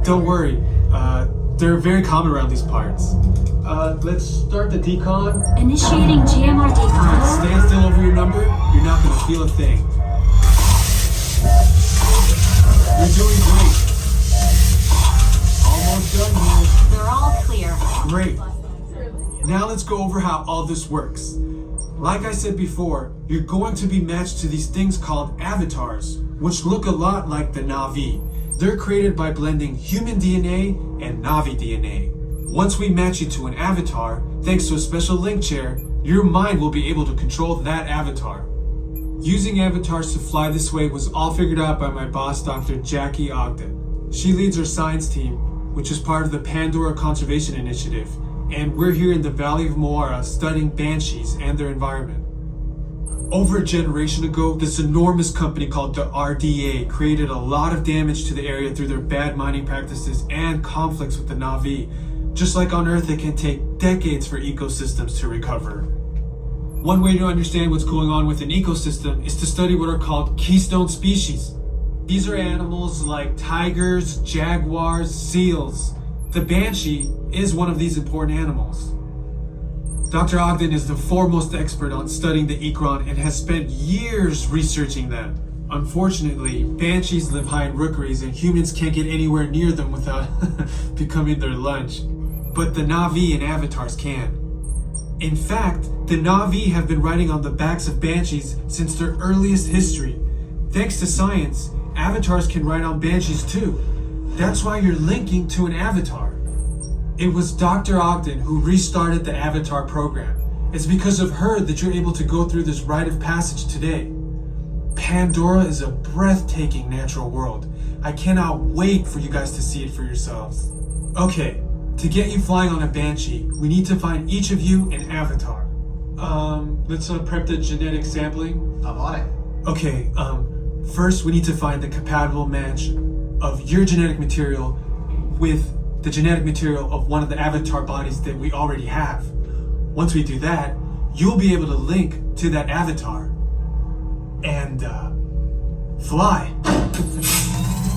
Don't worry. They're very common around these parts. Let's start the decon. Initiating GMR decon. Stand still over your number. You're not going to feel a thing. You're doing great. Almost done here. They're all clear. Great. Now let's go over how all this works. Like I said before, you're going to be matched to these things called avatars, which look a lot like the Na'vi. They're created by blending human DNA and Na'vi DNA. Once we match you to an avatar, thanks to a special link chair, your mind will be able to control that avatar. Using avatars to fly this way was all figured out by my boss, Dr. Jackie Ogden. She leads our science team, which is part of the Pandora Conservation Initiative, and we're here in the Valley of Moara studying banshees and their environment. Over a generation ago, this enormous company called the RDA created a lot of damage to the area through their bad mining practices and conflicts with the Na'vi. Just like on Earth, it can take decades for ecosystems to recover. One way to understand what's going on with an ecosystem is to study what are called keystone species. These are animals like tigers, jaguars, seals. The banshee is one of these important animals. Dr. Ogden is the foremost expert on studying the ikran and has spent years researching them. Unfortunately, banshees live high in rookeries and humans can't get anywhere near them without becoming their lunch. But the Na'vi and avatars can. In fact, the Na'vi have been riding on the backs of banshees since their earliest history. Thanks to science, avatars can ride on banshees too. That's why you're linking to an avatar. It was Dr. Ogden who restarted the Avatar program. It's because of her that you're able to go through this rite of passage today. Pandora is a breathtaking natural world. I cannot wait for you guys to see it for yourselves. Okay, to get you flying on a banshee, we need to find each of you an avatar. Let's prep the genetic sampling. I'm on it. Okay, first we need to find the compatible match of your genetic material with the genetic material of one of the avatar bodies that we already have. Once we do that, you'll be able to link to that avatar and fly.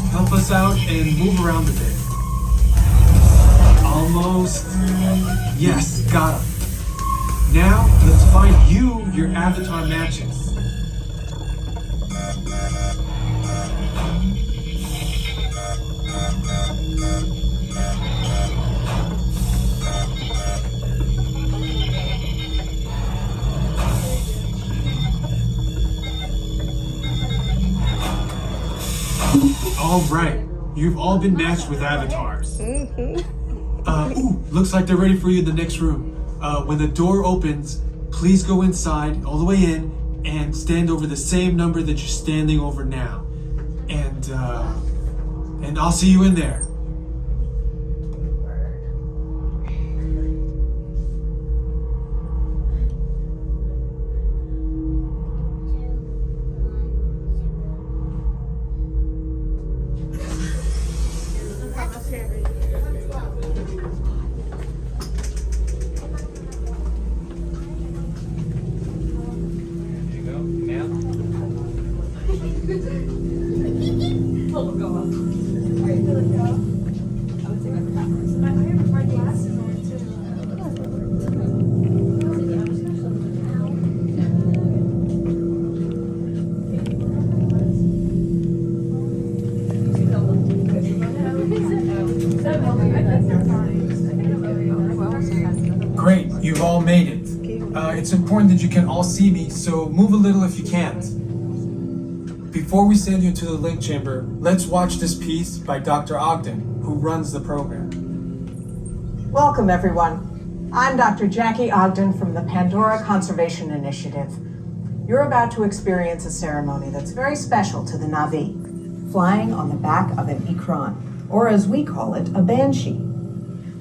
Help us out and move around a bit. Almost. Yes, got him. Now, let's find you your avatar matches. All right, you've all been matched with avatars. Looks like they're ready for you in the next room. When the door opens, please go inside, all the way in, and stand over the same number that you're standing over now. And I'll see you in there. Great, you've all made it. It's important that you can all see me, so move a little if you can't. Before we send you into the link chamber, let's watch this piece by Dr. Ogden, who runs the program. Welcome, everyone. I'm Dr. Jackie Ogden from the Pandora Conservation Initiative. You're about to experience a ceremony that's very special to the Na'vi, flying on the back of an ikran, or as we call it, a banshee.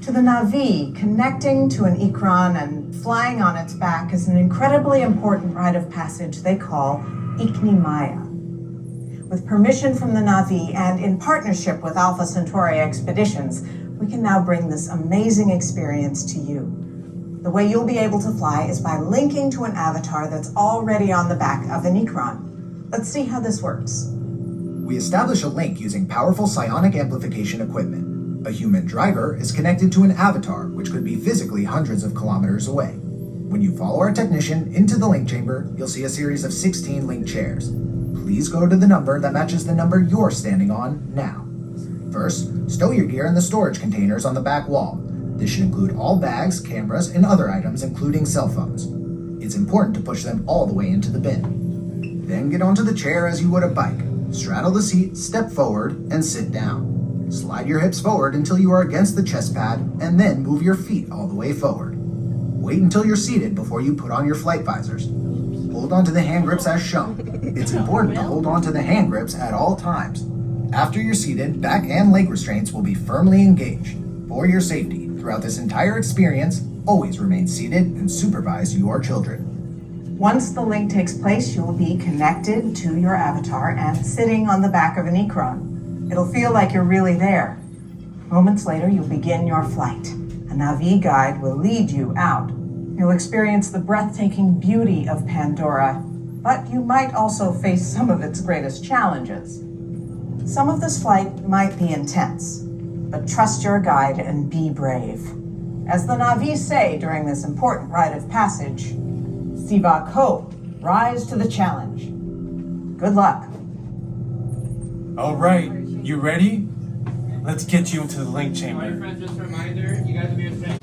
To the Na'vi, connecting to an ikran and flying on its back is an incredibly important rite of passage they call Ikni Maya. With permission from the Na'vi and in partnership with Alpha Centauri Expeditions, we can now bring this amazing experience to you. The way you'll be able to fly is by linking to an avatar that's already on the back of an ikran. Let's see how this works. We establish a link using powerful psionic amplification equipment. A human driver is connected to an avatar, which could be physically hundreds of kilometers away. When you follow our technician into the link chamber, you'll see a series of 16 link chairs. Please go to the number that matches the number you're standing on now. First, stow your gear in the storage containers on the back wall. This should include all bags, cameras, and other items, including cell phones. It's important to push them all the way into the bin. Then get onto the chair as you would a bike. Straddle the seat, step forward, and sit down. Slide your hips forward until you are against the chest pad, and then move your feet all the way forward. Wait until you're seated before you put on your flight visors. Hold on to the hand grips as shown. It's important to hold on to the hand grips at all times. After you're seated, back and leg restraints will be firmly engaged. For your safety, throughout this entire experience, always remain seated and supervise your children. Once the link takes place, you'll be connected to your avatar and sitting on the back of an Ikron. It'll feel like you're really there. Moments later, you'll begin your flight. A Na'vi guide will lead you out. You'll experience the breathtaking beauty of Pandora, but you might also face some of its greatest challenges. Some of this flight might be intense, but trust your guide and be brave. As the Na'vi say during this important rite of passage, Siva Ko, rise to the challenge. Good luck. All right, you ready? Let's get you into the link All right, chamber. friends, just a reminder, you guys will be restrained.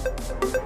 Bye.